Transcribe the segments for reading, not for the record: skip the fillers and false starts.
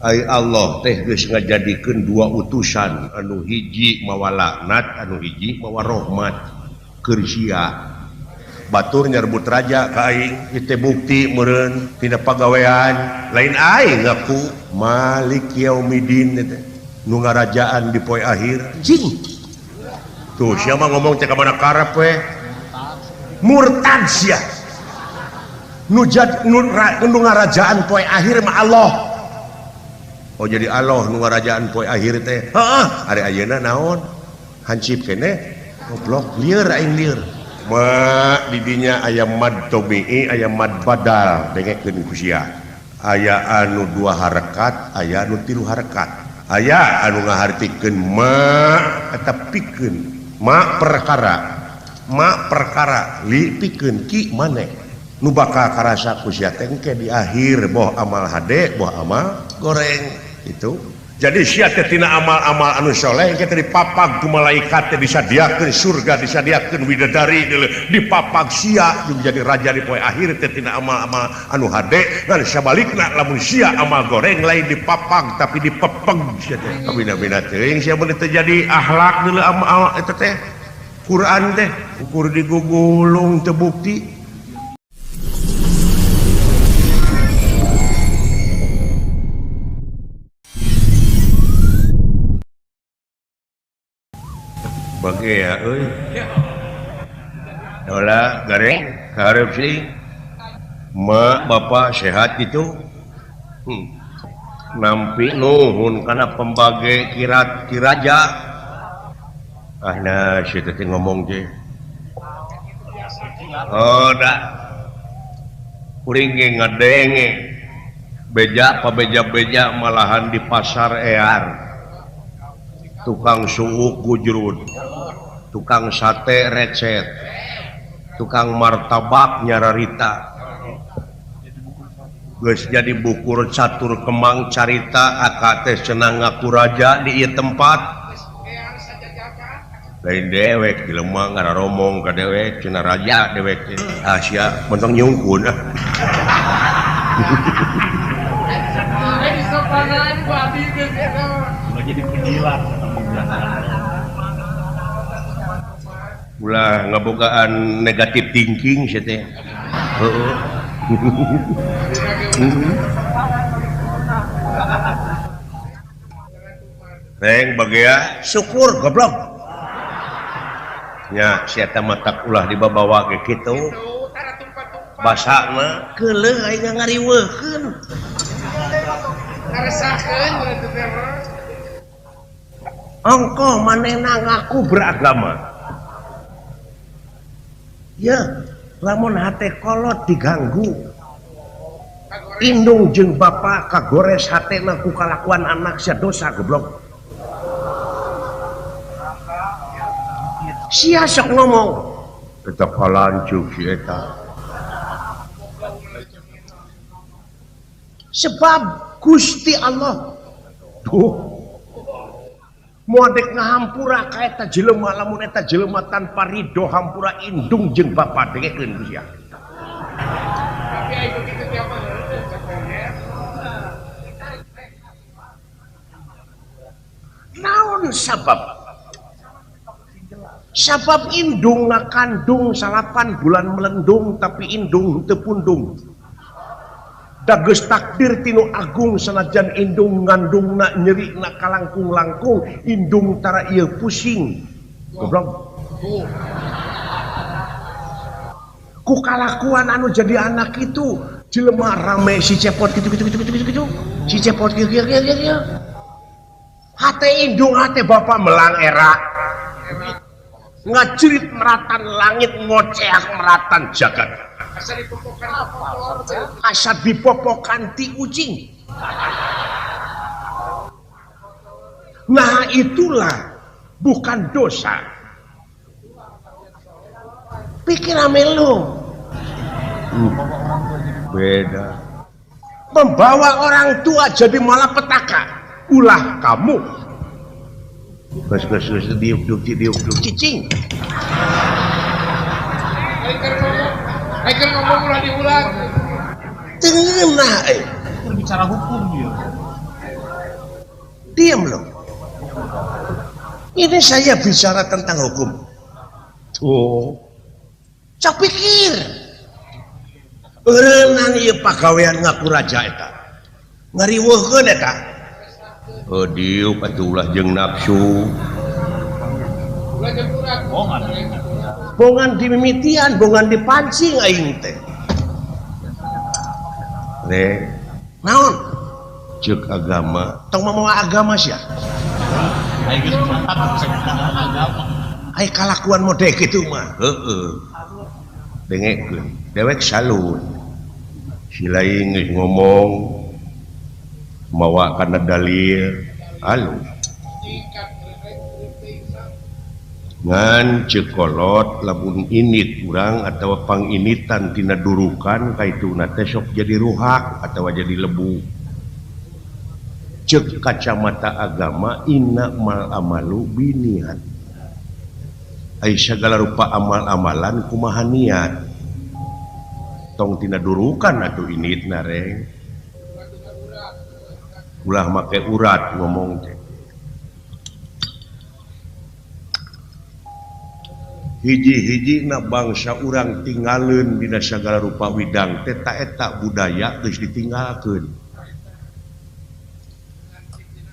Allah teh geus ngajadikeun dua utusan anu hiji mawa laknat anu hiji mawa rahmat keur sia batur nyerbut raja ka aing ieu bukti meureun tina pagawean lain aing ngaku Malik Yaumidin teh nu ngarajaan di poe akhir jing tuh sia mah ngomong teh ka mana karep we murtad sia nu ngarajaan poe akhir mah Allah. Oh jadi Allah nu ngarajaan poe akhir teh. Heeh, ari ayeuna naon? Hansip kene goblok lieur aing lieur. Ma di dinya aya mad tabi'i, aya mad badal dengekeun ku sia. Aya anu 2 harakat, aya anu 3 harakat. Aya anu ngahartikeun ma eta pikeun ma perkara li pikeun ki maneh. Nu bakal karasa ku sia teh engke di akhir boh amal hade, boh amal goreng. Itu jadi sia teh tina amal-amal anu soleh engke teh dipapag ku malaikat teh disadiakeun surga disadiakeun widadari dipapag sia jadi raja di poe akhir teh tina amal-amal anu hade ngan sabalikna lamun sia amal goreng lain dipapag tapi dipepeg sia teh kabina-bina teuing sia mun teh jadi akhlak deuleu amal eta teh Quran teh ukur digugulung teu bukti. Bagi ya, dola gareng, harap sih, mak bapak sehat itu, nampi nuhun karena pembagi kirat kiraja, nah si tadi ngomong je, oh dah, kuringnya ngadenge, beja malahan di pasar ear. Tukang suuk gujrut, tukang sate recet, tukang martabak nyararita, geus jadi bukur catur kemang carita akate senang ngaku raja di ieu tempat. Lain dewek jelema ngararomong ka dewek cenah raja dewek teh sia mentong nyungkun. Jadi penjilat ulah ngabogaan negatif thinking sia teh. Heeh. Reng bagea syukur goblok. Nya sia teh mata ulah dibabawa ke kitu. Basana keuleuh aing ngariweuhkeun. Ngarasakeun berarti teh mah. Engkau manehna ngaku beragama ya lamun hate kolot diganggu indung jeung bapa kagores hatena ku kalakuan anak sia dosa goblok sia sok ngomong eta kalancuk si eta sebab Gusti Allah tuh modek ngahampura ka eta jelema lamun eta jelema tanpa ridho hampura indung jeung bapa dengekeun ku sia. Naon sabab? Sabab indung ngakandung 8 bulan melendung tapi indung teu pundung. Da geus takdir tinu agung sanajan indung ngandungna nyerina kalangkung-langkung indung tara ieu pusing goblok ku kalakuan anu jadi anak itu jelema rame si cepot gitu si cepot kieu hate indung hate bapa melang era ngajerit meratan langit ngoceak meratan jagat asal dipopokan ti ucing. Nah itulah bukan dosa. Pikir amelu. Beda. Membawa orang tua jadi malapetaka. Ulah kamu. Gus diuk cicing. Ayo ngomong ulah diulang. Tengenah bicara hukum dia. Diam loh. Ini saya bicara tentang hukum. Tuh. Cak pikir. Renang ieu pagawean ngaku raja eta. Ngariweuhkeun eta. Dieu patulah jeung nafsu. Bongan dimimitian, bongan dipancing aing teh. Naon? Ceuk agama. Tong mamawa agama sia. Ai kalakuan mode kitu mah. Heeh. Dengekeun. Dewek salut. Si lain geus ngomong mawa kana dalil halus. Ngan cekolot lamun init urang atawa panginitan tina durukan kaituna teh sok jadi ruhak atawa jadi lebu. Cek kacamata agama inna mal amalu biniat. Ai segala rupa amal-amalan kumaha niat. Tong tina durukan atuh initna reng. Ulah make urat ngomong teh. Hiji-hiji na bangsa urang tinggalin dina sagala rupa widang teh eta budaya geus ditinggalkeun.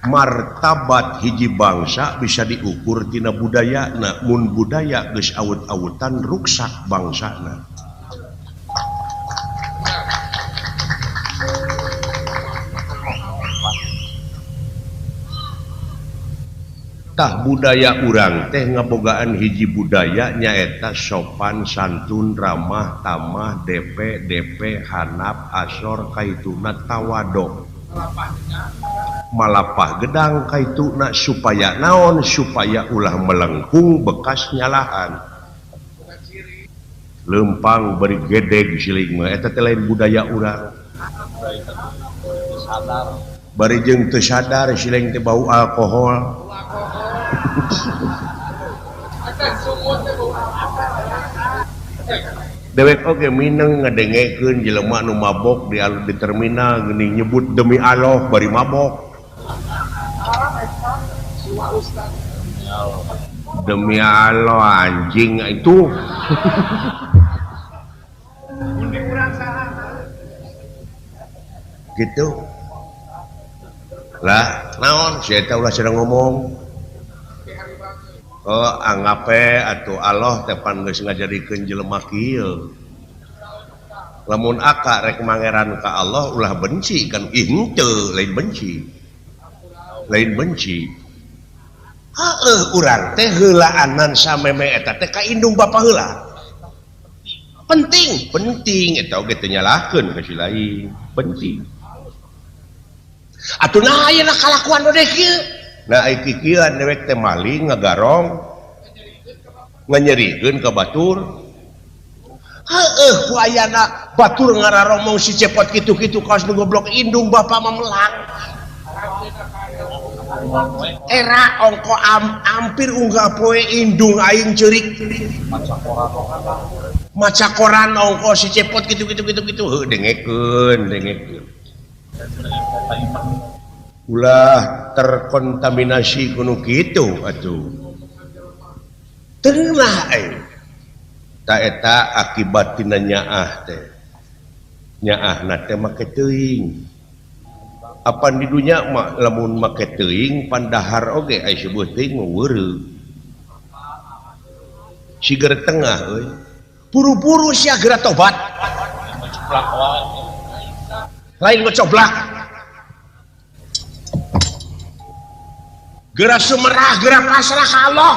Martabat hiji bangsa bisa diukur tina budayana. Mun budaya geus awut-awutan ruksak bangsana. Tah budaya urang teh ngabogaan hiji budaya nyaeta sopan santun ramah tamah DP hanap asor kaituna tawadok malapah gedang kaituna supaya naon supaya ulah melengkung bekas nyalahan lempang beri gedeg siling mah eta teh lain budaya urang bari jeung teu sadar siling teh bau alkohol. Dewek oge mineng ngadengekeun jelema nu mabok di terminal geuning nyebut demi Allah bari mabok. Demi Allah anjing itu. Gitu. Lah, naon saya tahu lah sedang ngomong. Oh, anggape atuh Allah tepan geus ngajadikeun jelema kieu. Lamun aka rek mangeran ka Allah ulah benci kan henteu lain benci. Lain benci. Heueuh urang teh heulaanan sameme eta teh ka indung bapa heula. Penting eta oge teu nyalahkeun ka si lain, penting. Atuh nah ayeuna kalakuan nu kieu. Nah ai kikieuan dewek teh maling ngagarong nganyerikeun ka batur. Heueuh ku ayana batur ngararomong si cepot kitu-kitu kaos nu goblok indung bapa memelang. Era ongko hampir unggah poe indung aing ceurik. Maca koran ongko si cepot kitu-kitu heuh dengekeun. Ulah terkontaminasi kuno kitu atuh. Teulah ta eta akibat tina nyaah teh. Nyaahna teh make teuing. Apan di dunya mah lamun make teuing pandahar oge aya sebuah teuing mah weureu. Sigar tengah euy. Buru-buru sia geura tobat. Lain ngocoblak. Geura sumerah, geura pasrah ka Allah.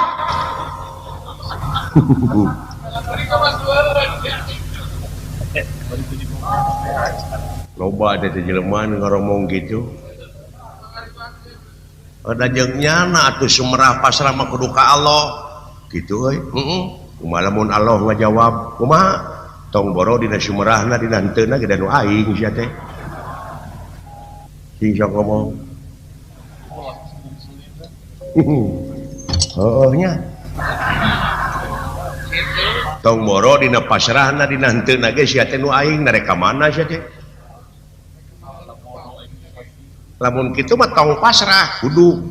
Loba ada jelema nu ngomong gitu. Ada jeung nyana atuh sumerah pasrah mah kudu ka Allah. Gitu euy. Kumaha lamun Allah ngajawab, kumaha? Tong boro dina sumerahna dina henteuna ge nu aing sia teh. Sing sok ngomong. Heuhnya. Tong boro dina pasrahna dina henteuna ge sia teh nu aing nareka mana sia teh? lamun kitu mah tong pasrah kudu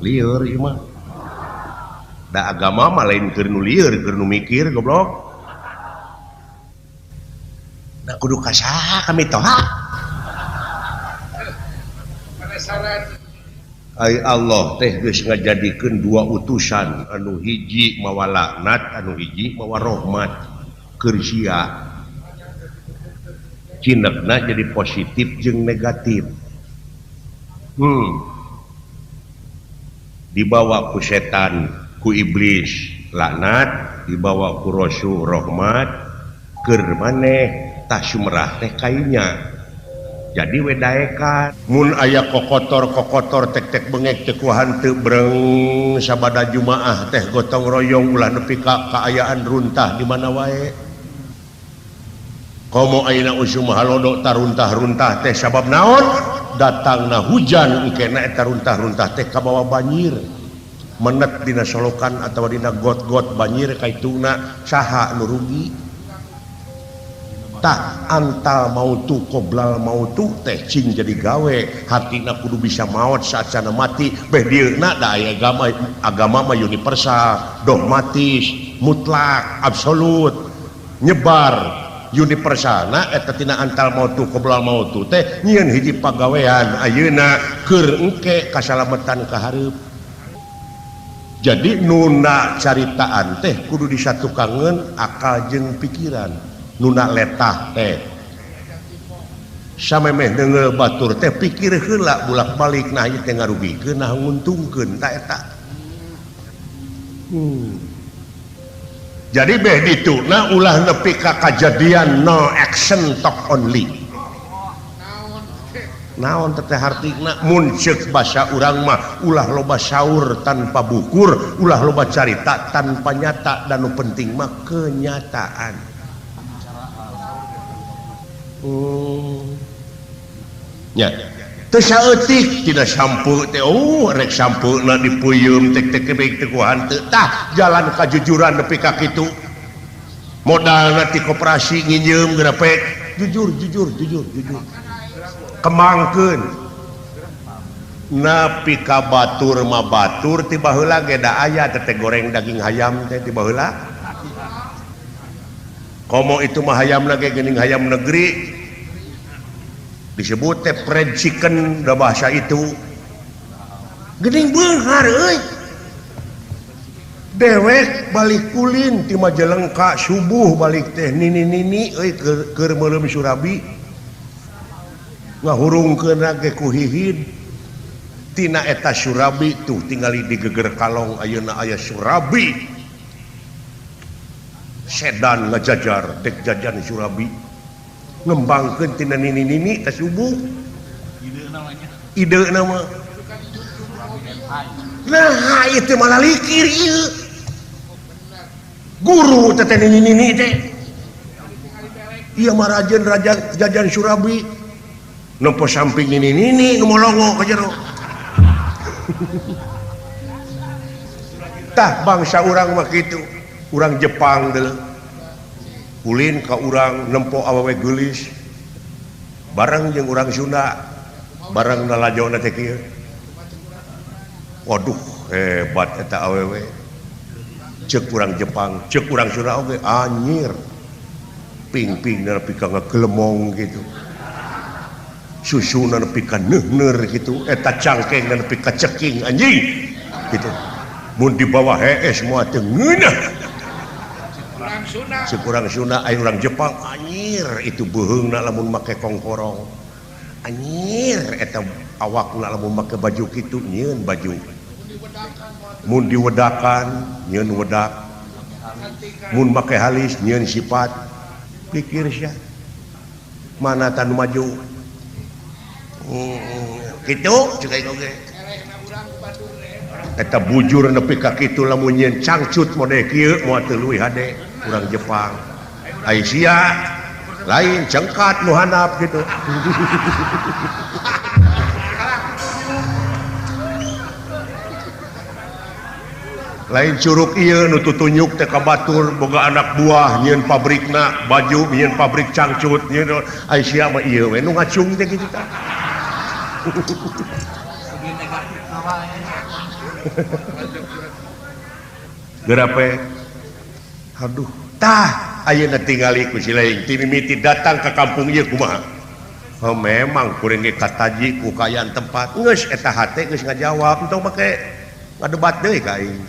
lieur ieu mah da agama mah lain keur nu lieur keur nu mikir goblok da kudu kasaha kami toha ai Allah teh geus ngajadikeun dua utusan anu hiji mawa laknat anu hiji mawa rahmat keur sia cinekna jadi positif jeung negatif dibawa ku setan ku iblis laknat dibawa ku rasul rahmat keur maneh tah sumerah teh kainya jadi wedaekan mun aya kokotor tek bengek teu kuahan teu breng sabada jumaah teh gotong royong ulah nepi ka kaayaan runtah di mana wae komo ayeuna usum halodo taruntah-runtah teh sabab naon datangna hujan engkena eta runtah-runtah teh kabawa banjir menet dina solokan atawa dina got-got banjir kaituna saha nu rugi tak antal mautu qoblal mautu teh cing jadi gawe hatina kudu bisa maot saat sana mati beh dieuna da aya agama mah universal dogmatis mutlak absolut nyebar universalna eta tina antal mautu qoblal mautu teh nyieun hiji pagawean ayeuna keur engke kasalametan ka hareup jadi nuna caritaan teh kudu disatukangeun akal jeung pikiran nuna letah teh samemeh deungel batur teh pikir heula bulak-balik nah ieu teh ngarugikeun nah nguntungkeun ta eta jadi beh dituna ulah nepi ka kajadian no action talk only naon teh hartina mun ceuk basa urang mah ulah loba saur tanpa bukur ulah loba carita tanpa nyata dan nu penting mah kenyataan nya teu saeutik tina sampu teh rek sampeuna dipuyum tek-tek teu kuahan teu tah jalan kajujuran nepi ka kitu modalna ti koperasi nginjeum grapek jujur kemangkeun napi ka batur mah batur ti baheula ge da aya teh goreng daging hayam teh ti baheula komo itu mah hayamna ge geuning hayam negeri disebut teh fried chicken da bahasa itu geuning beunghar euy dewek balik kulin ti Majalengka subuh balik teh nini euy keur meuleum Surabi ngahurungkeun ge ku hihid tina eta Surabi tuh tingali di geger kalong ayeuna aya Surabi sedan ngajajar dek jajan Surabi ngembangkeun tina nini teh subuh ide nama nah itu malah likir ieu guru teh nini teh ieu mah rajen jajan Surabi nempo samping nini nu molongo ka jero tah bangsa urang mah kitu urang Jepang deuleu ulin ka urang nempo awewe geulis bareng jeung urang Sunda bareng nalajona teh kieu waduh hebat eta awewe ceuk urang Jepang ceuk urang Sunda oge anyir ping-ping nepi ka ngagelemong gitu susuna nepi ka neuner gitu eta cangkeng nepi ka ceking anjing gitu mun di bawah hees moal teu ngeunah kurang Sunda aya urang Jepang anyir itu beuheungna lamun make kongkorong anyir eta awakna lamun make baju kitu nyieun baju mun diwedakan nyieun wedak mun make halis nyieun sifat pikir sia mana tanu maju kitu ceuk aing oge eta bujur nepi ka kitu lamun nyieun cangcut model kieu moal teu leuwih hade urang Jepang Aisyah lain cengkat nu handap gitu lain curug ieu nu tutunyuk teh ka batur boga anak buah nyieun pabrikna baju nyieun pabrik cangcut nyieun Aisyah mah ieu we nu ngacung teh kitu tah Gerape aduh tah ayeuna tingali ku si lain ti mimiti datang ke kampung ieu kumaha oh, memang kuring ge kataji ku kaayaan tempat geus eta hate geus ngajawab entong make ngadebat deui ka aing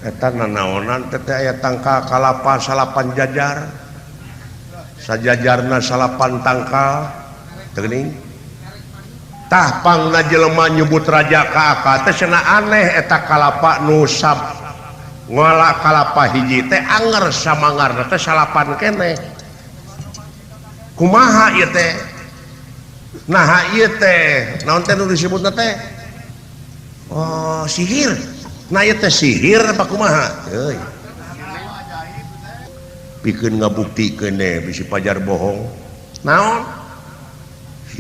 eta nanaonan teh aya tangkal kalapa salapan jajar sajajarna salapan tangkal teu geuning tah pangna jelema nyebut raja ka aka teh cenah aneh eta kalapa nu ngolah kalapa hiji teh anger samangarna teh salapan keneh kumaha ieu teh nah ieu teh naon teh nu disebutna teh oh sihir nah ieu teh sihir apa kumaha euy pikeun ngabuktikeun teh bisi pajar bohong naon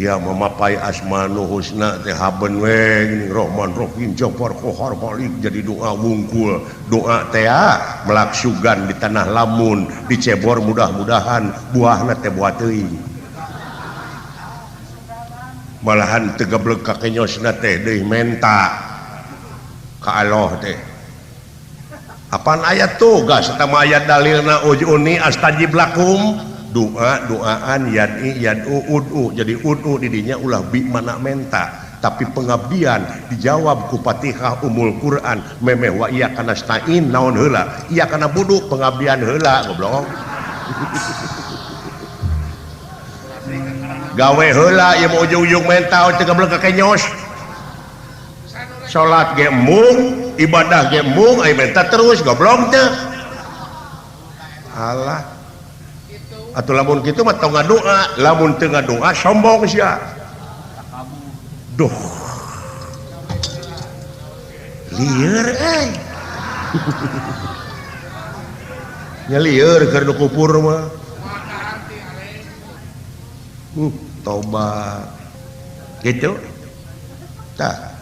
sia mamapai asmaul husna teh haben we Rahman Rahim Jabbar Qahar Malik jadi doa wungkul doa teh melaksugan di tanah lamun dicebor mudah-mudahan buahna teh buah teuing malahan teu gablek ka kenyosna teh deui menta ka Allah teh apaan ayat tuh gas eta mah ayat dalilna ujuni astajib lakum doaan yad'u ud'u jadi ud'u didinya ulah bi mana menta tapi pengabdian dijawab ku Fatihah Ummul Quran memeh wa iya kana stain naon heula iya kana budu pengabdian heula goblok gawe heula ieu mah ujug-ujug menta teu gablek ka kenyos salat ge mung ibadah ge mung aya menta terus goblok teu alah atau lamun kitu mah tong ngadoa lamun teu ngadoa sombong sia duh lieur nya lieur keur nu kupur mah tobat gitu tah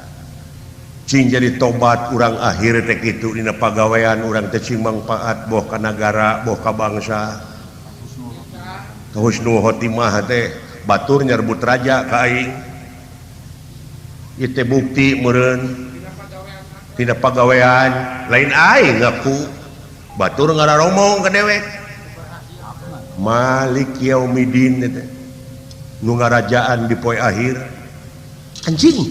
cing jadi tobat urang akhir teh kitu dina pagawean urang teh cing mangpaat boh ka nagara boh ka bangsa husnul khotimah teh batur nyerbut raja ka aing ieu teh bukti meureun tina pagawean lain aing ngaku batur ngararomong ka dewek Malik Yaumidin teh nu ngarajaan di poe akhir anjing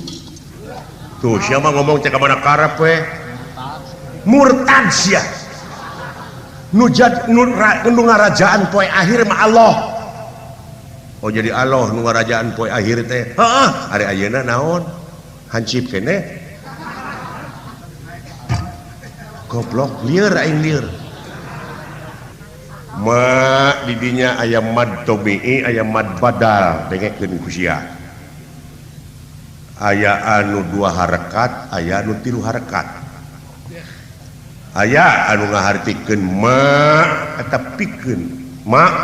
tuh siapa ngomong cek ka mana karep we murtad sia nu ngarajaan poe akhir mah Allah oh jadi Allah nu ngarajaan poe akhir teh heeh ari ayeuna naon hancip keneh goblok lieur aing lieur ma didinya aya mad tabi'i aya mad badal dengekeun ku sia aya anu 2 harakat aya anu 3 harakat aya anu ngahartikeun ma eta pikeun ma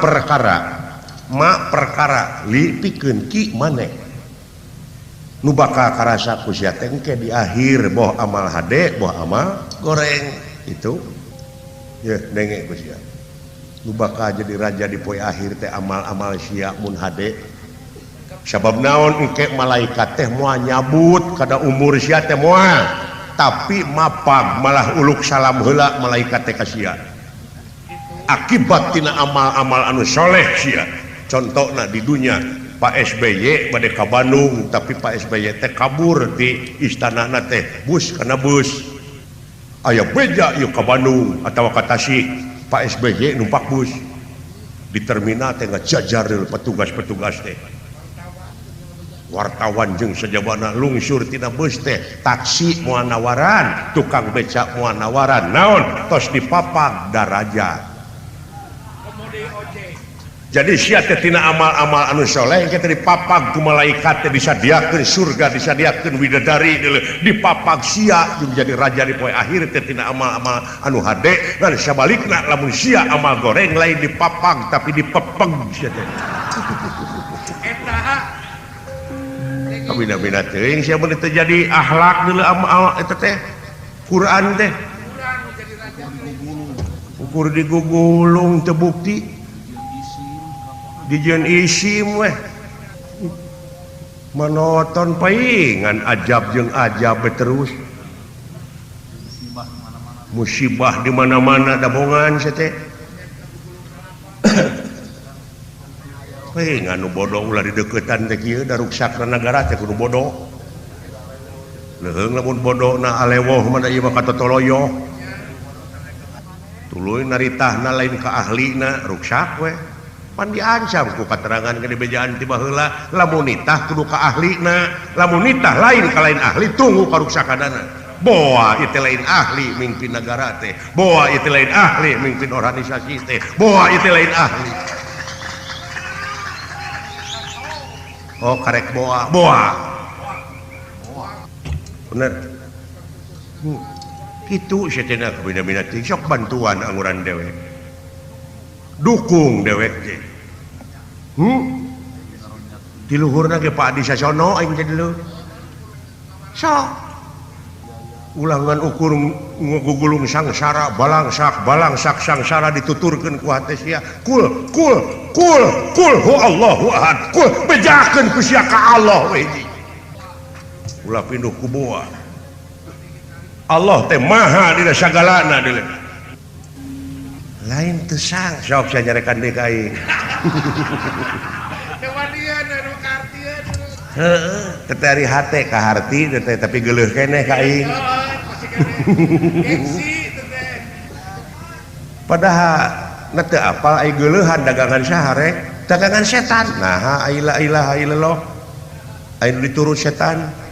perkara li pikeun ki maneh nu bakal karasa ku sia teh engke di akhir boh amal hade boh amal goreng itu ya denge ku sia nu bakal jadi raja di poe akhir teh amal-amal sia mun hade sabab naon engke malaikat teh moal nyabut kada umur sia teh moal tapi mapag malah uluk salam heula malaikat teh ka sia akibat tina amal-amal anu soleh sia contohna di dunia Pak SBY bade ka Bandung tapi Pak SBY teh kabur di istanana teh bus kana bus aya beja ieu ka Bandung atawa ka Tasik Pak SBY numpak bus di terminal teh ngajajar petugas-petugas teh wartawan jeung sajabana lungsur tina bus teh taksi moal nawaran tukang beca moal nawaran naon tos dipapag darajat jadi sia teh tina amal-amal anu saleh engke teh dipapag ku malaikat teh disadiakeun surga disadiakeun widadari dipapag sia jeung jadi raja di poe akhir teh tina amal-amal anu hade ngan sabalikna lamun sia amal goreng lain dipapag tapi dipepeg sia teh eta kabina-bina teuing sia mun teh jadi akhlak deuleu amal eta teh Quran teh ukur digugulung teu bukti dijieun isim weh monoton paingan ajab jeung ajab terus musibah di mana-mana dabongan teh paingan nu bodoh ulah di deketan teh kieu da ruksakna negara teh kudu bodoh leuheung lamun bodohna alewoh mah ieu mah katotoloyo tuluy naritahna lain ka ahlina ruksak we pan diancam ku katerangan ke dibejaan ti baheula lamun nitah kudu ka ahlina lamun nitah lain ka lain ahli tunggu ka ruksakadana boa itu lain ahli mimpin negara teh boa itu lain ahli mimpin organisasi teh boa itu lain ahli oh karek boa bener gitu setelah kabina-bina sok bantuan anguran dewek dukung dewek teh di luhurna ge Pak Adi Sasono aing jadi lu sok ulangan ukur ngugulung sangsara balangsak sangsara dituturkeun ku hate sia kul hu Allahu ahad kul bejakeun ku sia ka Allah we ulah pinduh ku boa Allah teh maha dina sagalana deuleu lain teu sang sok saya nyarekan deui ka aing tewadian anu kartieun heeh teh ari hate ka harti teh tapi geuleuh keneh ka aing padahal na teu apal ai geuleuhan dagangan saha dagangan setan nah la ilaha illallah aya diturut setan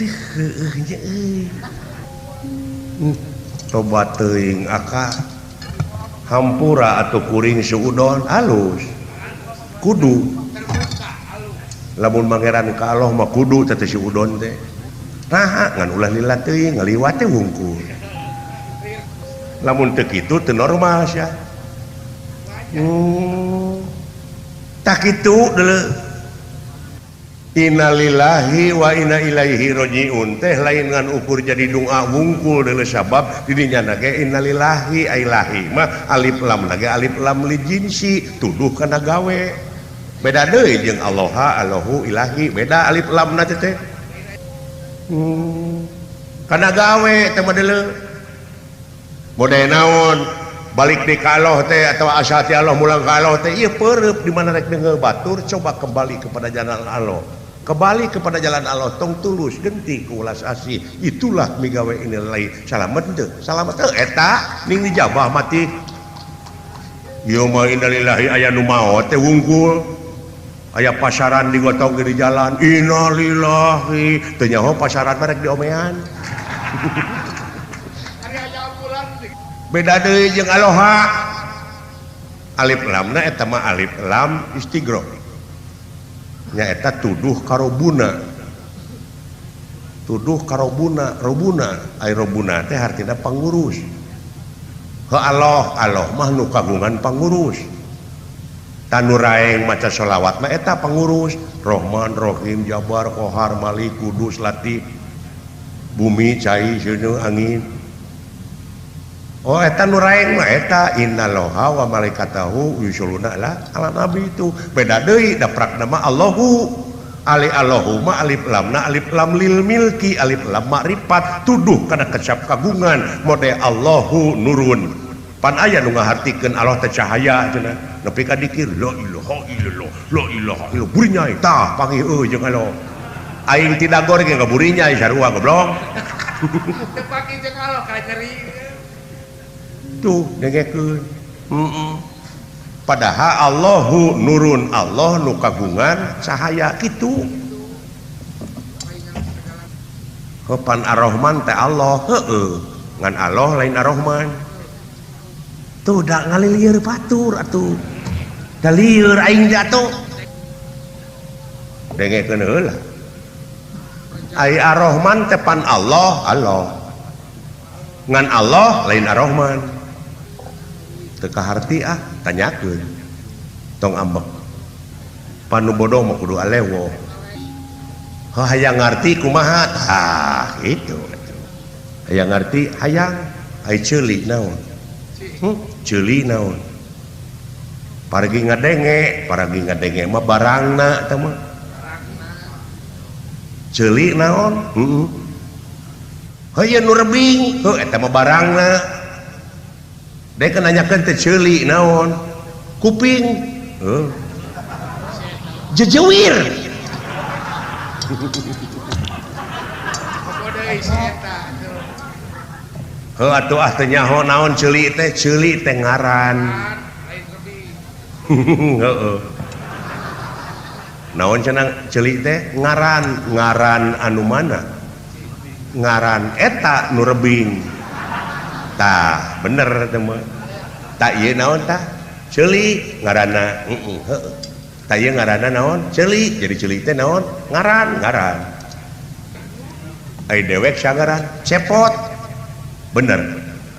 teh heueuh nya euy tobat teuing aka hampura atau kuring suudon halus kudu lamun mangeran ka Allah mah kudu teh suudon teh nah ngan ulah lila teuing ngaliwat teh wungkul lamun teu kitu teu normal sia tak kitu deuleu innalillahi wa inna ilaihi rajiun teh lain ngan ukur jadi doa wungkul deuleu sabab di dinya na ge innalillahi ailahi mah alif lam lagi alif lam li jinsi tuduh kana gawe beda deui jeung Allahu ilahi beda alif lam na teh kana gawe teh mah deuleu mode naon balik di ka Allah teh atau asa ti Allah mulang ka Allah teh ieu peureup di mana rek deungeu batur coba kembali kepada jalan Allah kembali kepada jalan Allah tong tulus genti ku ulas asih itulah migawe ini lain salamet teu eta ning dijabah mati ieu mah innalillahi aya nu maot teh wungkul aya pasaran digotong di jalan innalillahi teu nyaho pasaran rek diomean beda deui jeung aloha alif lamna eta mah alif lam istighraq nya eta tuduh karobuna robuna ai robuna teh artina pangurus he Allah mah nu kagungan pangurus tanu raeng maca sholawat mah eta pangurus Rahman Rahim Jabar Qahar Malik Kudus Latif bumi cai sieun angin oh eta nu raeng mah eta innallaha wa malaikatahu yusholluna ala nabi itu beda deui daprak nama Allahu Allahumma alif lamna alif lam lil milki alif lam ma'rifat tuduh kana kecap kagungan mode Allahu nurun pan aya nu ngahartikeun Allah teh cahaya cenah nepi ka dikir la ilaha illallah buri nyai tah panggih jeung Allah aing tidak goreng ge buri nyai sarua goblok teu panggih jeung Allah ka nyeri tuh dengekeun padahal Allahu nurun Allah nu kagungan cahaya kitu pan ar-Rahman teh Allah heueuh ngan Allah lain ar-Rahman tuh da ngalilieur batur atuh da lieur aing atuh dengekeun heula ai ar-Rahman teh pan Allah ngan Allah lain ar-Rahman teka harti tanyakeun tong ambek panu bodoh mah kudu alewo hayang ngarti kumaha itu hayang ngarti hayang ai ceuli naon ceuli naon paragi ngadenge mah barangna teh mah celik naon heuh nu rebing heuh eta mah barangna dek nanyakeun teh celik naon kuping jejewir heuh atuh teh nyaho naon celik teh ngaran heeh naon cenah celik teh ngaran anu mana ngaran eta nu rebing tah bener teh mah tah ieu naon tah celik ngaranna heeh tah ieu ngaranna naon celik jadi celik teh naon ngaran ai dewek sagaran cepot bener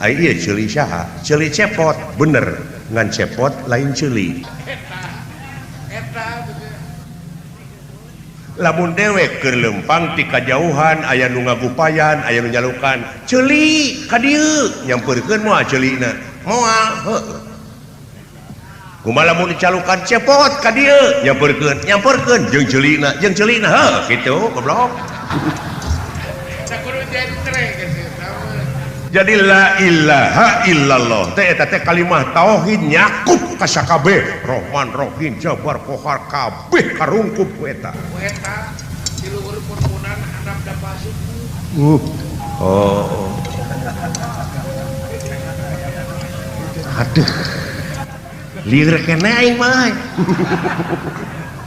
ai ieu celik saha celik cepot bener ngan cepot lain celik lamun dewek keur lempang ti kajauhan aya nu ngagupayan aya nu nyalukan ceuli ka dieu nyampeurkeun moal ceulikna moal heuh kumaha lamun dicalukan cepot ka dieu nyampeurkeun jeung ceulikna heuh kitu goblok jadi la ilaha illallah teh eta teh kalimah tauhid nyakup ka sakabeh Rahman Rahim Jabar Qahar kabeh karungkup ku eta di luhur purpunan handap da pasuk aduh lieur keneh aing mah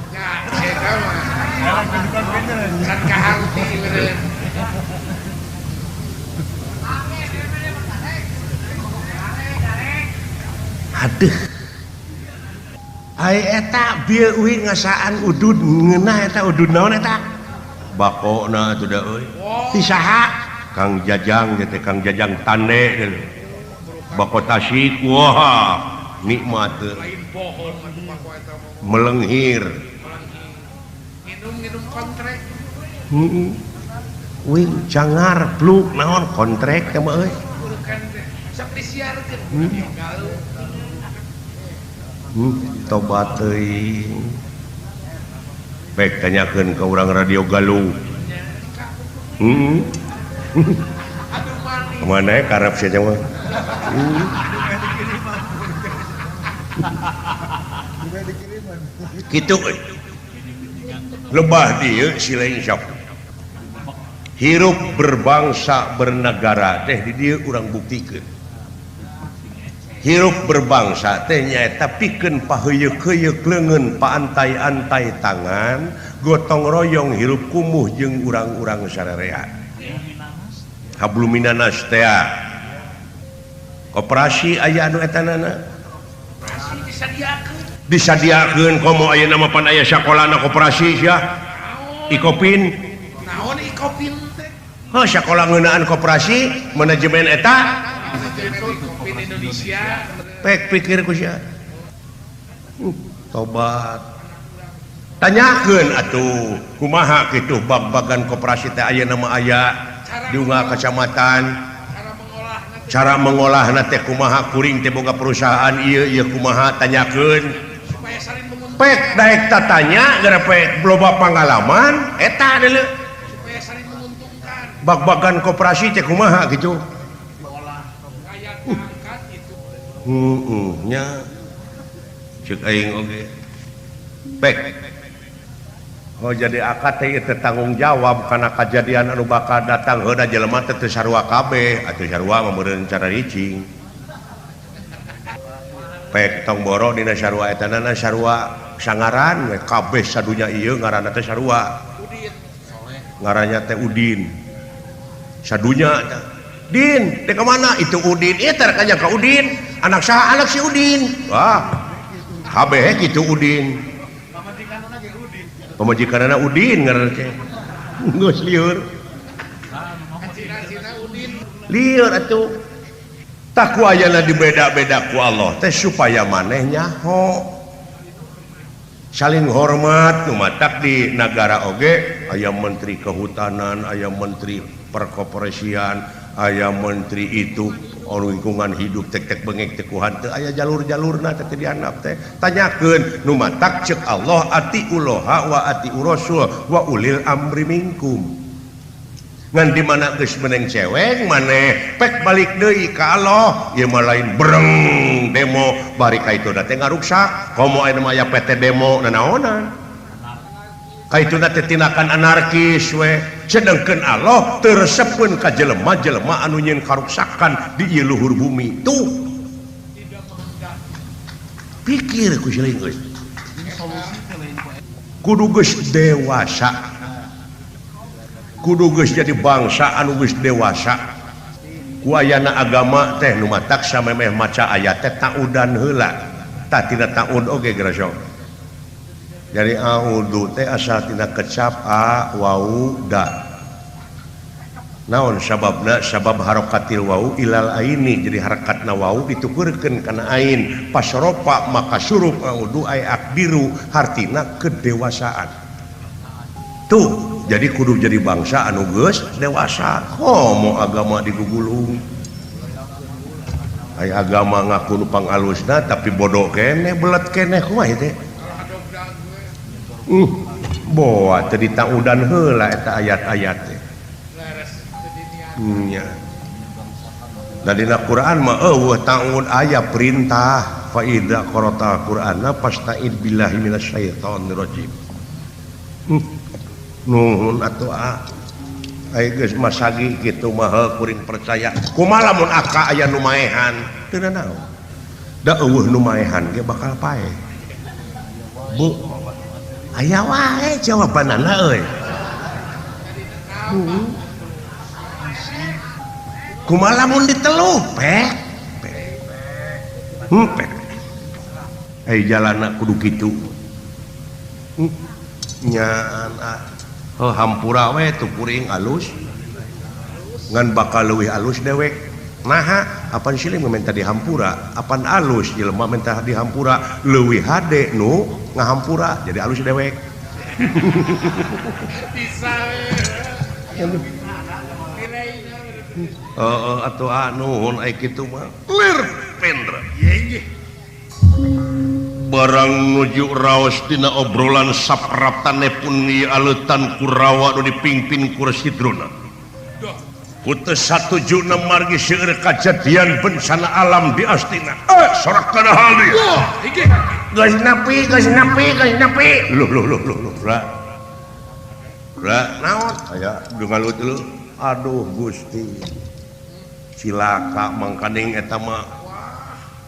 nya eta mah kan kaharti meureun aduh ai eta bieu uing ngasaan udud ngeunah eta udud naon eta bakona atuh da euy ti saha Kang Jajang teh Kang Jajang Tande bako tasik wah nikmat melenghir minum kontrek uing cangar pluk naon kontrek teh mah euy sok disiarkeun tobat teuing baik tanyakeun ka urang radio Galuh kemana karep saja mah kitu lebah dieu silain sok hirup berbangsa bernegara teh di dieu urang buktikeun hirup berbangsa teh nyaeta pikeun paheuyeuh-heuyeuk leungeun paantai-antai tangan gotong royong hirup kumuh jeung urang-urang sararea habluminanas teh koperasi aya anu etanana disadiakeun komo aya nama pan aya sakolana koperasi sia Ikopin naon Ikopin teh heuh sakola ngeunaan koperasi manajemen eta Indonesia pek pikir ku sia tobat tanyakeun atuh kumaha kitu bag-bagan koperasi teh aya nama aya di unggal kecamatan cara mengolahna teh kumaha kuring teh boga perusahaan ieu kumaha tanyakeun pek daek tatanya gara pek loba pangalaman eta deuleu supaya saling menguntungkan bag-bagan koperasi teh kumaha gitu nya ceuk aing oge pek jadi akad teh teu tanggung jawab kana kajadian anu bakal datang heuda jelema teh teu sarua kabeh atuh sarua mah meureun cara ricing pek tong boro dina sarua eta na sarua sangaran we kabeh sadunya ieu ngaranna teh sarua ngarannya teh Udin sadunya teh Din teh ka mana itu Udin ieu teh kanya ka Udin anak saha anak si Udin wah kabeh kitu Udin pemajikanana Udin ngaranna teh geus lieur lieur atuh tak ku ayana dibeda-beda ku Allah teh supaya maneh nyaho saling hormat nu matak di nagara oge aya menteri kehutanan aya menteri perkoperasian aya menteri itu lingkungan hidup tek-tek bengek tekuhan teu aya jalur-jalurna teh dianap teh tanyakeun nu matak ceuk Allah atiullaha wa atiur rasul wa ulil amri minkum ngan di mana geus meneng cewek maneh pek balik deui ka Allah ieu mah lain bereng demo bari ka itu teh ngaruksak komo aya mah aya PT demo nanaonan ka itu teh tindakan anarkis we sedengkeun Allah teu resepkeun ka jelema-jelema anu nyeun karuksakan di ieu luhur bumi tuh pikir ku siling geus kudu geus dewasa kudu geus jadi bangsa anu geus dewasa ku ayana agama teh nu matak samemeh maca ayat teh taudan heula tah tina taud oge grasong jadi audu teh asal tina kecap a wau da naon sababna sabab harakatil wau ilal aini jadi harakatna wau ditukurkeun kana ain pasropa maka surup audu ay akdiru hartina kedewasaan tuh jadi kudu jadi bangsa anu geus dewasa komo agama digugulung ay agama ngaku nu pangalusna tapi bodoh keneh belet keneh kumaha teh boa teu ditaudan heula eta ayat-ayat teh nya da dina Quran mah eueuh taun aya perintah fa idza qara'ta Qur'ana fasta'id billahi minasyaitonir rajim nuhun atuh aya geus masagi kitu mah kuring percaya kumaha lamun aka aya nu maehan teu naon da eueuh nu maehan ge bakal pae bu aya wae jawabanana euy kumaha lamun diteluh pek jalanna kudu kitu nyaan hampura we tuh kuring alus ngan bakal leuwih alus dewek naha apan silih minta dihampura apan alus jelema minta dihampura leuwih hade nu ngahampura jadi alus dewek bisa atuh nuhun ai kitu mah lir pendra barang nuju raos tina obrolan sapratane pun aleutan kurawa nu dipingpin ku Residrona putus satujuna margi seueur kajadian bencana alam di Astina sorak kana hal dia geus nepi loh ra naon aya ngalut lu aduh Gusti cilaka mangkaning eta mah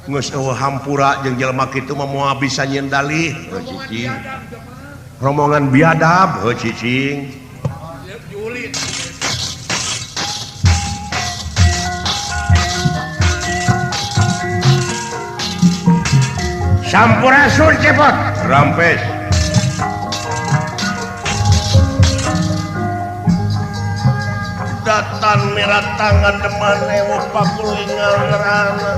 geus eueuh hampura jeung jelema kitu mah moal bisa nyeun dalih cicing rombongan biadab cicing sampurasun cepot rampes datan merah tangan deman ewo pakulingan ngerana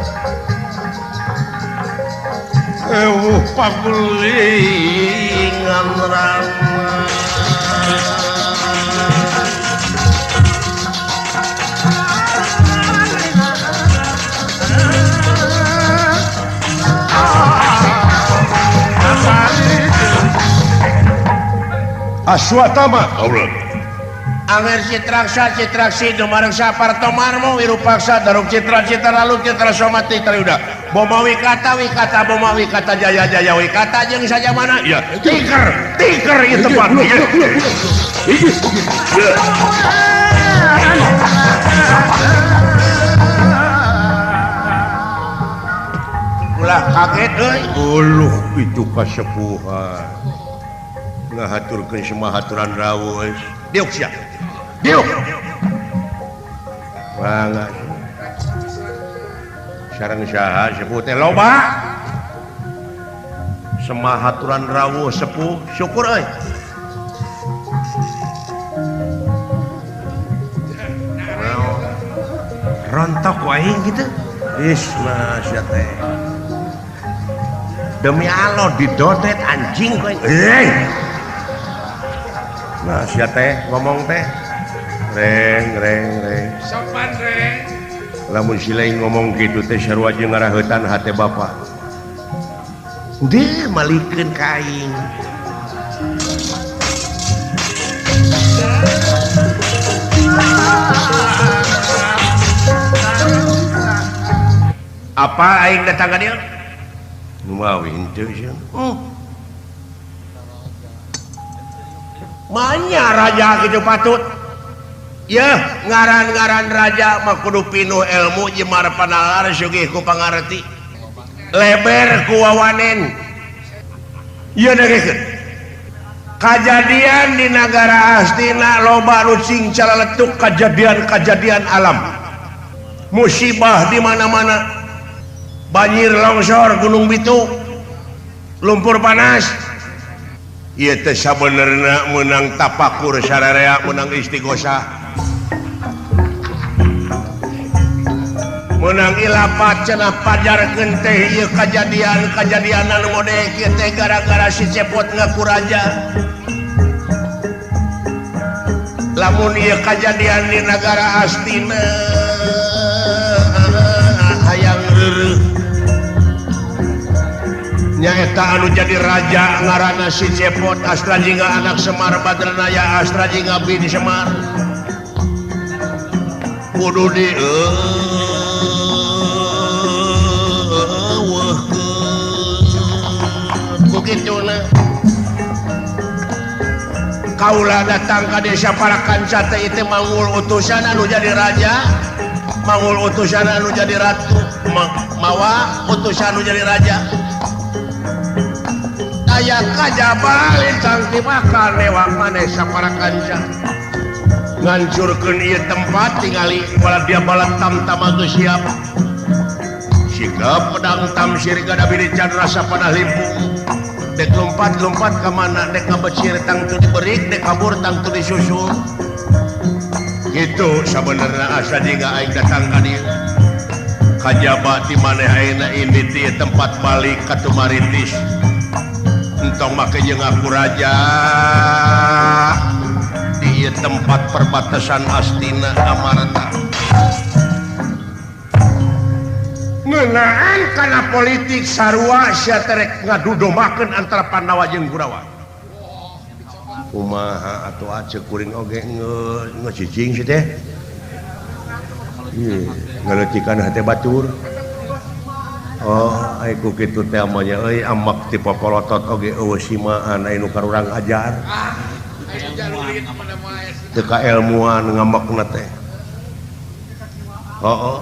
ewo pakulingan ngerana Aswatama Anger citraksi dumareng sapartomarmo wirupaksa daruk citra lalu citra somati triuda boma wikata jaya wikata jeung saja mana ya tiker itu tepat ulah kaget euy uluh itu kasepuhan ngahaturkeun semahaturan rawuh diuk sia diuk banget sareng saha sepuh teh loba semahaturan rawuh sepuh syukur euy rontok wae gitu isna sia teh demi Allah didodet anjing kowe nah sia teh ngomong teh reng sopan reng lamun si lain ngomong gitu teh sarua jeung ngarahetan hate bapak dia malikeun kain apa aing datang ka dieu numawi henteu sia manya raja gitu patut ya ngaran-ngaran raja mah kudu pinuh ilmu jemar panalar sugih ku pangarti leber ku wawanen ieu dagekeun kajadian di negara Astina loba nu cing calaletuk kajadian-kajadian alam musibah di mana-mana banjir longsor gunung bitu lumpur panas ieu teh sabenerna meunang tapakur sararea meunang istighosah meunang ilapat cenah pajarkeun teh ieu kajadian-kajadian anu model kieu teh gara-gara si cepot ngaku raja lamun ieu kajadian di negara Astina hayang reureuh nyaeta anu jadi raja ngaranna si cepot astra jingga anak Semar Badranaya astra jingga bin Semar kudu di begituna kaula datang ke desa Parakanca teh itu mangul utusan anu jadi raja mangul utusan anu jadi ratu mawa utusan anu jadi raja aya kajaba lintang dimakan lewat maneh Saparakanca ngancurkeun ieu tempat tingali bala dia bala tam-tam geus siap sigap pedang tamsir gada birican rasa panah limpung dek lompat ka mana dek ngabecir tang teu diberik dek kabur tang teu disusul gitu sabenerna asa jingga aing datang ka dieu kajaba di maneh ayeuna ini di tempat balik ka Tumaritis entong make jeung aku raja di tempat perbatasan Astina Amarta ngeunaan kana politik sarua sia terek ngadudomakeun antara Pandawa jeung Kurawa kumaha atuh aceu kuring oge ngecicing si teh ngaleucikan hate batur oh aiku kitu teh amanya euy amak ti popolotot oge eueuh simaan aya nu karurang ajar teu kailmuan ngamakna teh heuh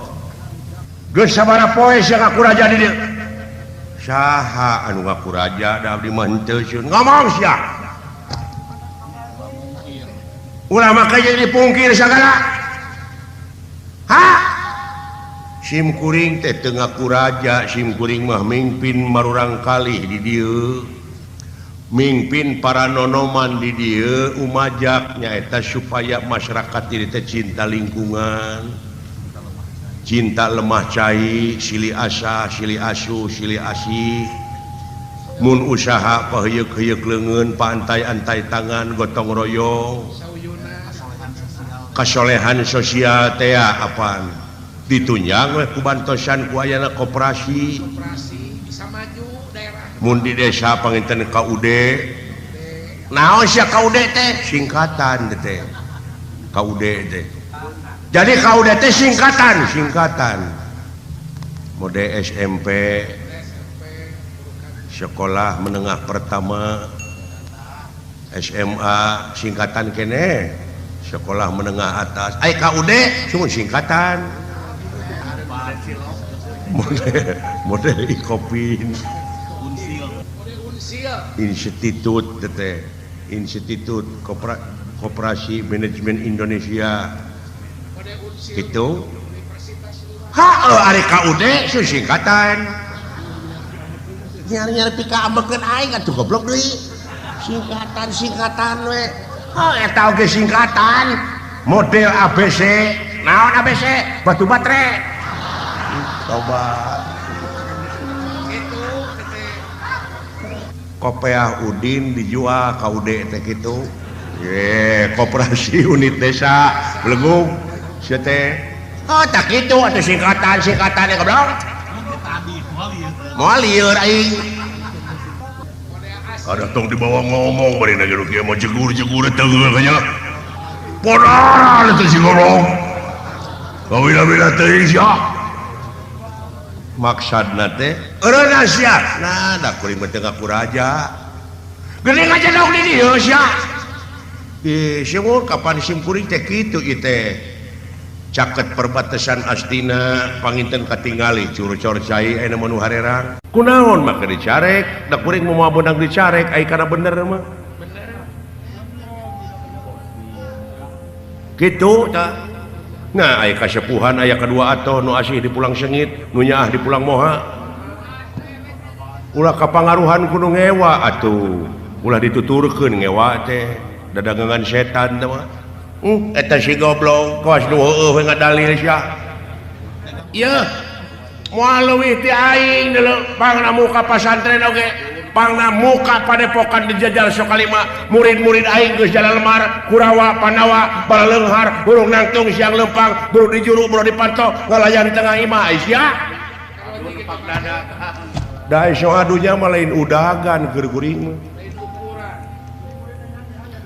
geus sabaraha poe sia ngaku raja di dieu saha anu ngaku raja da abdi mah henteu sieun ngomong sia ulah make jadi dipungkir sagala ha sim kuring teh teu ngaku raja sim kuring mah mingpin marurang kalih di dieu mingpin para nonoman di dieu umajak nyaeta supaya masyarakat ieu teh cinta lingkungan cinta lemah cai silih asa silih asu silih asih mun usaha paheyeuk-heyeuk leungeun pantai-antai tangan gotong royong kasolehan sosial teh apaan ditunjang we ku bantosan ku ayana koperasi bisa maju daerah mun di desa panginten KUD naon sia KUD teh singkatan teh KUD teh jadi KUD teh singkatan mode SMP sekolah menengah pertama SMA singkatan kene sekolah menengah atas KUD cuma singkatan model Ikopin Institut Koperasi Manajemen Indonesia itu ari KUD singkatan nyari-nyari pika ambekeun aing atuh goblok deui singkatan we eta oge singkatan model ABC naon ABC batu batre coba gitu Kopeah Udin dijual KUD teh kitu Koperasi Unit Desa Blegung sia teh oh tak itu ada singkatan yang keblok mau liur aing ada tong dibawa ngomong bari na kieu mah jegur teu kanya podar teh si ngomong kawila-wila teuing sia maksudna teh eureuna sia nah da kuring teh ngaku raja geuning aja dok di dieu sia semua kapan sim kuring teh kitu ieu teh caket perbatasan Astina panginten katingali curcor cai aya manu harerang kunaon maka dicarek da kuring mau beunang dicarek ai kana bener mah kitu tah nah aya kasepuhan aya kadua atoh nu asih dipulang sengit nu nyaah dipulang moha ulah kapangaruhan kudu ngewa atuh ulah dituturkeun ngewa teh dagangan setan teh mah eta si goblok kawas nu heueuh we ngadalil sia ieu moal leuwih ti aing deuleu pangna muka pasantren oge pangna muka padepokan dijajal sok kalima murid-murid aing geus jalan lemar Kurawa Pandawa Balaleunghar burung nangtung siang lempang burung di juru burung dipanto ngalayan tengah imah sia da iso adunya mah lain udagan keur kuring mah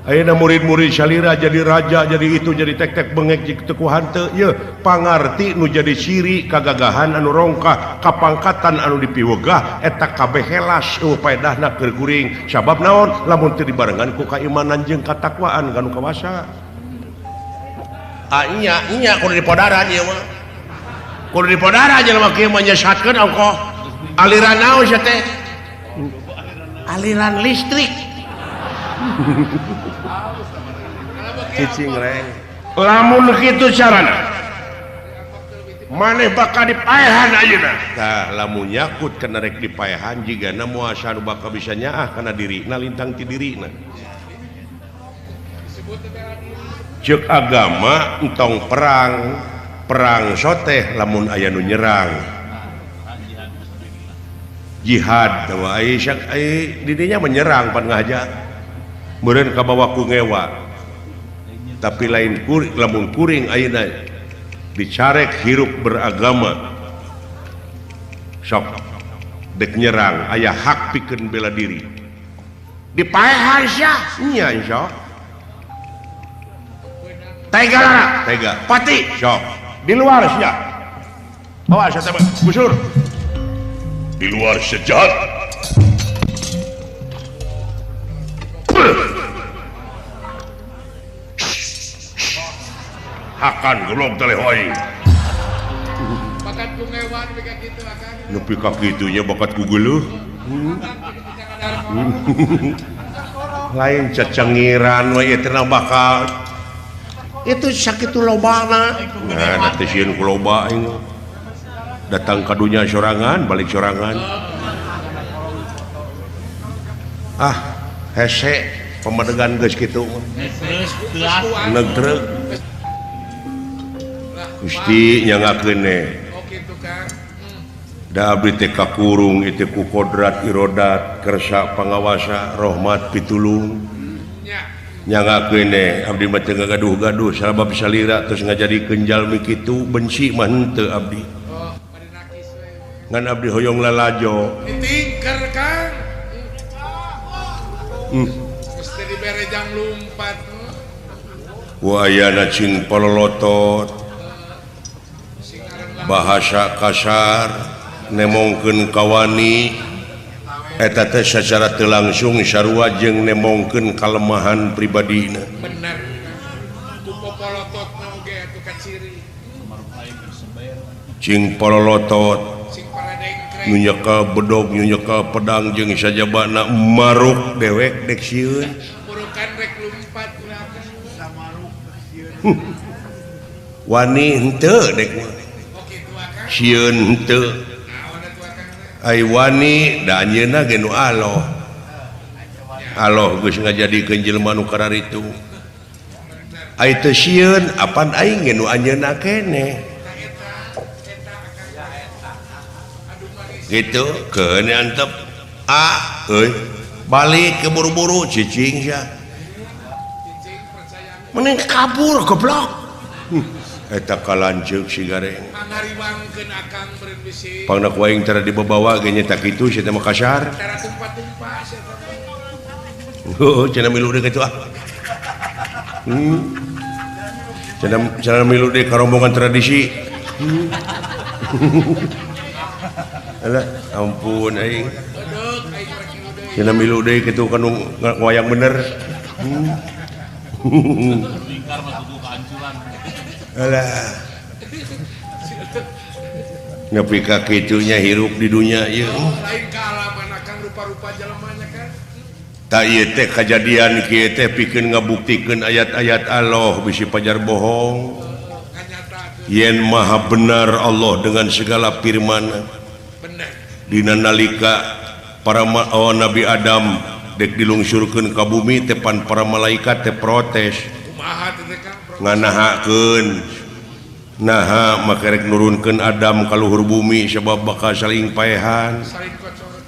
ayeuna murid-murid salira jadi raja jadi itu jadi tek-tek bengek jeung teu ku hanteu ieu pangarti nu jadi ciri kagagahan anu rongkah kapangkatan anu dipiwegah eta kabeh helas paedahna keur kuring sabab naon lamun teu dibarengan ku kaimanan jeung katakwaan kanu kawasa nya kudu dipodaran ieu mah kudu dipodaran jelema kieu mah nyesatkeun ongkoh aliran naon sia teh aliran listrik cicing reng lamun kitu carana maneh bakal dipaehan ayeuna tah lamun nyakut kana rek dipaehan jigana moal anu bakal bisa nyaah kana dirina lintang ti dirina ceuk agama entong perang soteh lamun aya nu nyerang jihad tawa ai didinya menyerang pan ngahaja meureun kabawa ku ngewa tapi lain kuring lamun kuring ayeuna dicarek hirup beragama sok dek nyerang aya hak pikeun bela diri dipaehan sia nya insyaallah tega pati sok di luar sia awas eta busur di luar sejahat akan goblok teh hoy bakat ku ngewan pika kitu akan nepi ka kitunya bakat ku geuleuh lain cecengiran we ieu teh bakal itu sakitu lobana nah teh sieun ku loba aing datang ka dunya sorangan balik sorangan hese pemadegan geus kitu negreug Gusti nyangakeun da abdi teh kakurung itu ku kodrat irodat kersa pangawasa rahmat pitulung nyangakeun abdi mah teu ngagaduh-gaduh sabab salira terus ngajadikeun jalmi kitu benci mah henteu abdi ngan abdi hoyong lalajo ditingker Kang mesti dibere jam 4 wa ayana cing pololotot bahasa kasar nemongkeun kawani eta teh secara teu langsung sarua jeung nemongkeun kalemahan pribadina bener ku pololototna oge atuh kaciri cing pololotot cing paradengkreng nu nyekel bedog nu nyekel pedang jeung sajabana maruk dewek dek sieun murukan rek 4 urang samaruk sieun wani henteu dek sieun henteu ai wani da anjeunna ge nu aloh geus ngajadikeun jelema nu kararitu ai teu sieun apan aing ge nu anjeunna keneh gitu keun antep euy balik ke buru-buru cicing sia mending kabur goblok eta kalanceuk si gareng ngariwangkeun akang beureun bisi pangna ku aing tara dibawa ge nya tak kitu sia teh mah kasar tara tumpah-tumpah sia heuh cenah milu deui kitu ah cenah milu deui karombongan tradisi alah ampun aing Dodok aing rek milu deui cenah milu deui kitu kanu wayang bener lingkar mah kudu kehancuran. alah nepi ka kitunya hirup di dunia ieu lain kaalaman akang rupa-rupa jelemanya kan tak ieu teh kajadian kieu teh pikeun ngabuktikeun ayat-ayat Allah bisi pajar bohong nganyatakeun yen maha benar Allah dengan segala firman bener dina nalika para Nabi Adam dek dilungsurkeun ka bumi tepan para malaikat teh protes kumaha teh Kang nganahakeun naha make rek nurunkeun Adam ka luhur bumi sabab bakal saling paehan saling kocoreun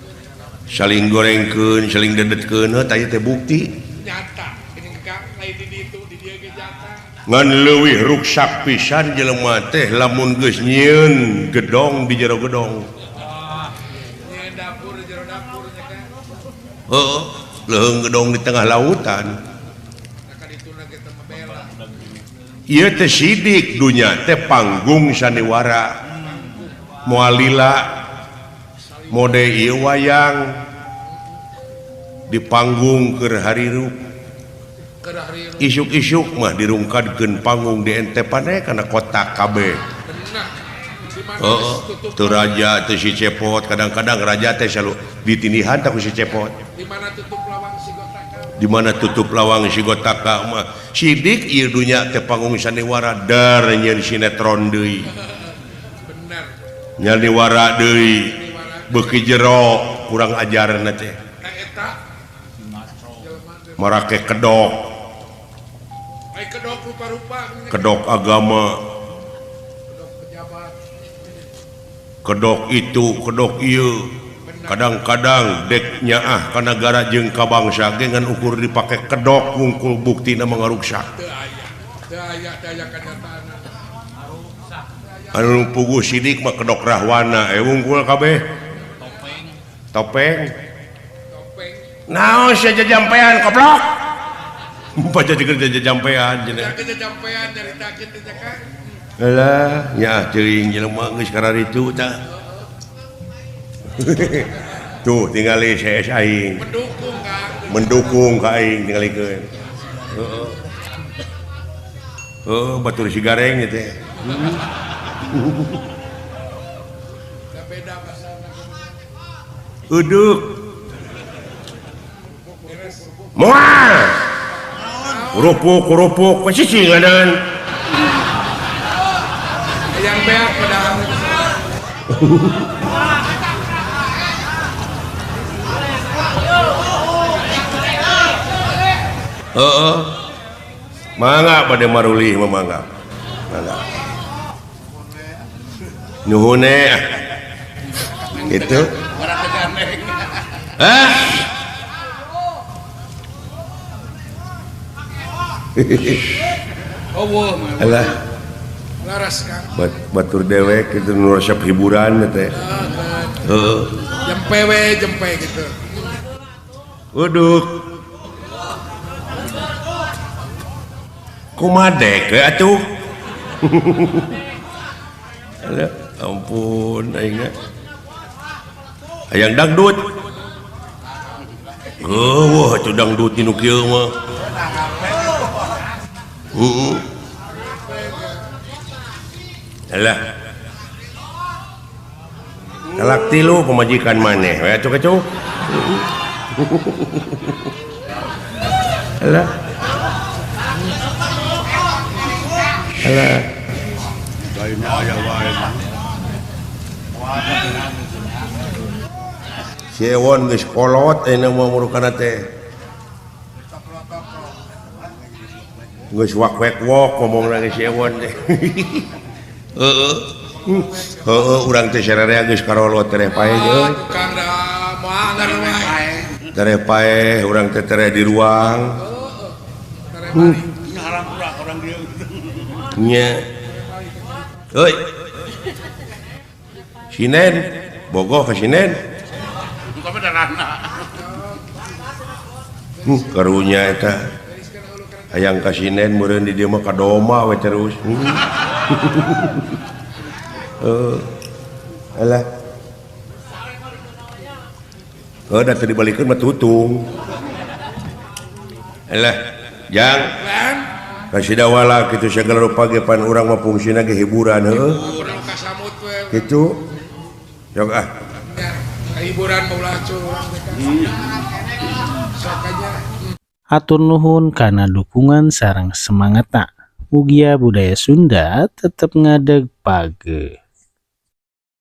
saling gorengkeun saling dedetkeun tah ieu teh bukti nyata ini Kang lain di ditu di dieu ge nyata ngan leuwih ruksak pisan jelema teh lamun geus nyieun gedong di jero gedong nyeun dapur di jero dapur nya Kang heuh leuheung gedong di tengah lautan ka dituna ge teh bela ieu teh sidik dunya teh panggung sandiwara moalila mode ieu wayang di panggung keur harirup keur hari isuk-isuk mah dirungkadkeun panggung di entepan kana kotak kabeh bener di mana heeh tutup teu raja teu si cepot kadang-kadang raja teh selalu ditindihan tak ku si cepot di mana tutup lawang si gotaka di mana tutup lawang si gotaka mah sidik ieu dunya teh panggung sandiwara dar nyeun sinetron deui bener nyaniwara deui beuki jero kurang ajarna teh eta jelema teh marake kedok ai kedok rupa-rupa kedok agama kedok pejabat kedok itu kedok ieu kadang-kadang dek nyaah ka nagara jeung ka bangsa ge ngan ukur dipake kedok ngungkul buktina mangaruksak teu aya kanyataanna anu puguh sidik mah kedok rahwana wungkul kabeh topeng topeng naon sia jajampean goblok baca jeung jajampean cenah jaga jajampean nyaritakeun teh Kang alah nya teuing jelema geus kararitu tah tuh tingali CS aing mendukung Kang mendukung ka aing tingalikeun heeh batur si gareng ieu teh da beda bahasana uduk moal kerupuk pasti ngadan yang beak padahal heeh mangga bade marulih mangga mangga nuhun itu hah oh mah alah laras Kang batur dewek itu nu resep hiburan teh heeh jempe gitu uduk kumadek atuh alah ampun aing hayang dangdut wah itu dangdut nu kieu mah alah kalak tilu pemajikan maneh we atuh alah alah Siewon geus kolot aya mah murukana teh geus wak-wek-wok ngomongna geus siewon teh heeh urang teh sarerea geus karolot tereh pae euy tukang da moal anggar wae tereh pae urang teh tereh di ruang tareh bari Haram pura orang dia. nya Hei. Sinen, bogoh ke Sinen. Bukan beneran. Karunya eta. Hayang ka Sinen meureun di dieu mah kadoma we terus. Alah. Da teu dibalikeun mah tutung. Alah, jang. Kasih dawala kitu segala rupa ge pan urang mah fungsina ge hiburan heuh. Urang kasamut we. Kitu. Jog ah. Hiburan maulah curang. Sok aja. Atur nuhun karena dukungan sareng semangatna. Mugia budaya Sunda tetap ngadeg page.